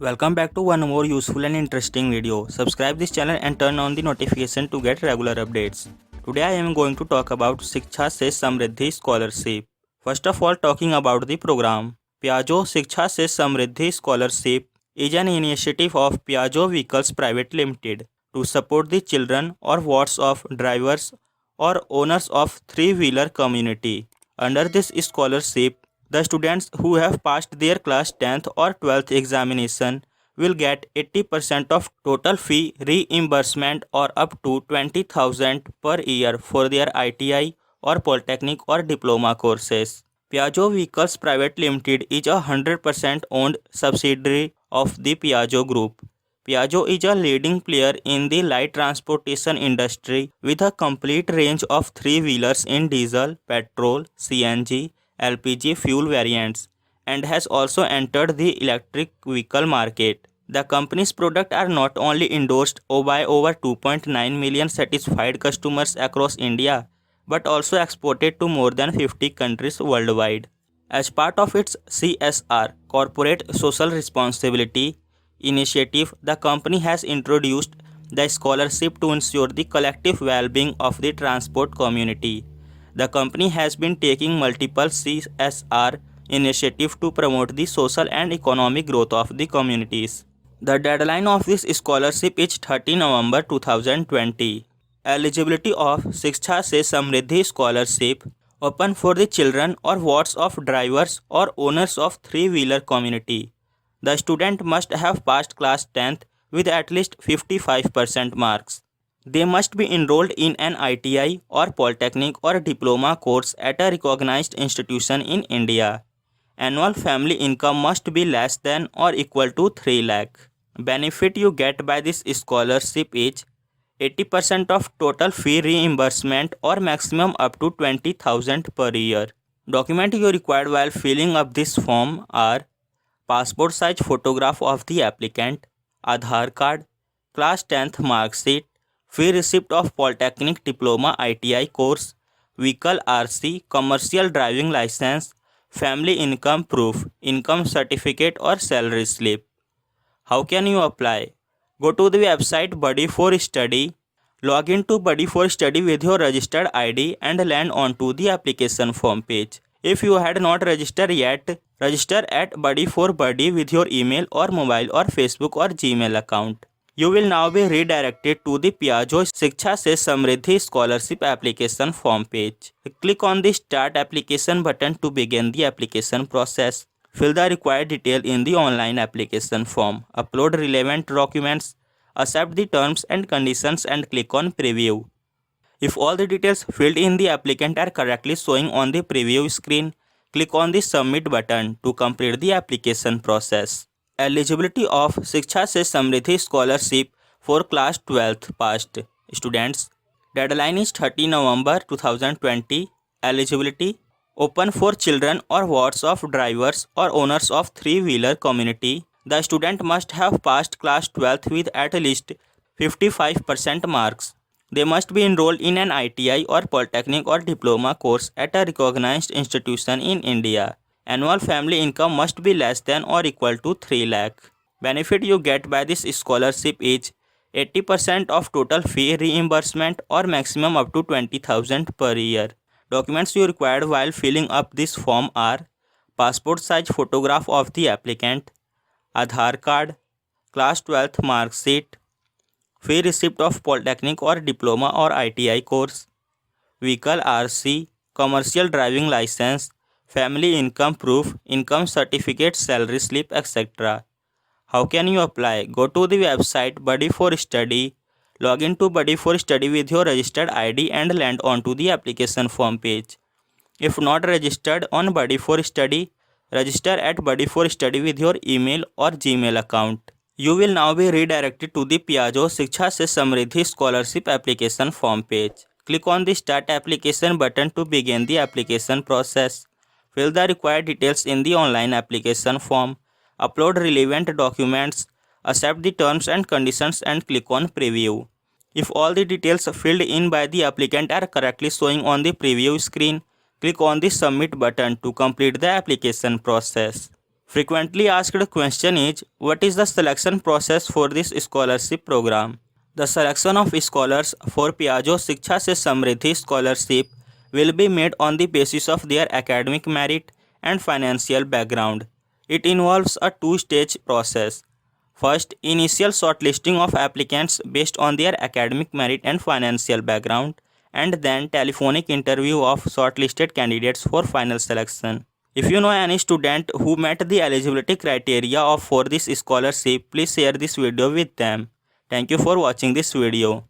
Welcome back to one more useful and interesting video. Subscribe this channel and turn on the notification to get regular updates. Today I am going to talk about Shiksha Se Samriddhi Scholarship. First of all, talking about the program. Piaggio Shiksha Se Samriddhi Scholarship is an initiative of Piaggio Vehicles Private Limited to support the children or wards of drivers or owners of three-wheeler community. Under this scholarship, the students who have passed their class 10th or 12th examination will get 80% of total fee reimbursement or up to 20,000 per year for their ITI or polytechnic or diploma courses. Piaggio Vehicles Private Limited is a 100% owned subsidiary of the Piaggio Group. Piaggio is a leading player in the light transportation industry with a complete range of three-wheelers in diesel, petrol, CNG, LPG fuel variants, and has also entered the electric vehicle market. The company's products are not only endorsed by over 2.9 million satisfied customers across India, but also exported to more than 50 countries worldwide. As part of its CSR, Corporate Social Responsibility initiative, the company has introduced the scholarship to ensure the collective well-being of the transport community. The company has been taking multiple CSR initiatives to promote the social and economic growth of the communities. The deadline of this scholarship is 30 November 2020. Eligibility of Shiksha Se Samriddhi Scholarship open for the children or wards of drivers or owners of three-wheeler community. The student must have passed class 10th with at least 55% marks. They must be enrolled in an ITI or polytechnic or diploma course at a recognized institution in India. Annual family income must be less than or equal to 3 lakh. Benefit you get by this scholarship is 80% of total fee reimbursement or maximum up to 20,000 per year. Document you required while filling up this form are passport size photograph of the applicant, Aadhaar card, class 10th mark sheet, fee receipt of polytechnic diploma ITI course, vehicle RC, commercial driving license, family income proof, income certificate or salary slip. How can you apply? Go to the website Buddy for Study, log into Buddy for Study with your registered ID and land onto the application form page. If you had not registered yet, register at Buddy for Buddy with your email or mobile or Facebook or Gmail account. You will now be redirected to the Piaggio Shiksha Se Samriddhi Scholarship application form page. Click on the Start Application button to begin the application process. Fill the required detail in the online application form. Upload relevant documents. Accept the terms and conditions and click on Preview. If all the details filled in the applicant are correctly showing on the preview screen, click on the Submit button to complete the application process. Eligibility of Shiksha Se Samriddhi Scholarship for class 12th passed students. Deadline is 30 November 2020. Eligibility open for children or wards of drivers or owners of three-wheeler community. The student must have passed class 12th with at least 55% marks. They must be enrolled in an ITI or polytechnic or diploma course at a recognized institution in India. Annual family income must be less than or equal to 3 lakh. Benefit you get by this scholarship is 80% of total fee reimbursement or maximum up to 20,000 per year. Documents you required while filling up this form are passport size photograph of the applicant, Aadhaar card, class 12th mark sheet, fee receipt of polytechnic or diploma or ITI course, vehicle RC, commercial driving license, family income proof, income certificate, salary slip, etc. How can you apply? Go to the website Buddy for Study, log into Buddy for Study with your registered ID and land onto the application form page. If not registered on Buddy for Study, register at Buddy for Study with your email or Gmail account. You will now be redirected to the Piaggio Shiksha Se Samriddhi Scholarship application form page. Click on the Start Application button to begin the application process. Fill the required details in the online application form. Upload relevant documents. Accept the terms and conditions and click on Preview. If all the details filled in by the applicant are correctly showing on the preview screen, click on the Submit button to complete the application process. Frequently asked question is, what is the selection process for this scholarship program? The selection of scholars for Piaggio Shiksha Se Samriddhi scholarship will be made on the basis of their academic merit and financial background. It involves a two-stage process. First, initial shortlisting of applicants based on their academic merit and financial background, and then telephonic interview of shortlisted candidates for final selection. If you know any student who met the eligibility criteria for this scholarship, please share this video with them. Thank you for watching this video.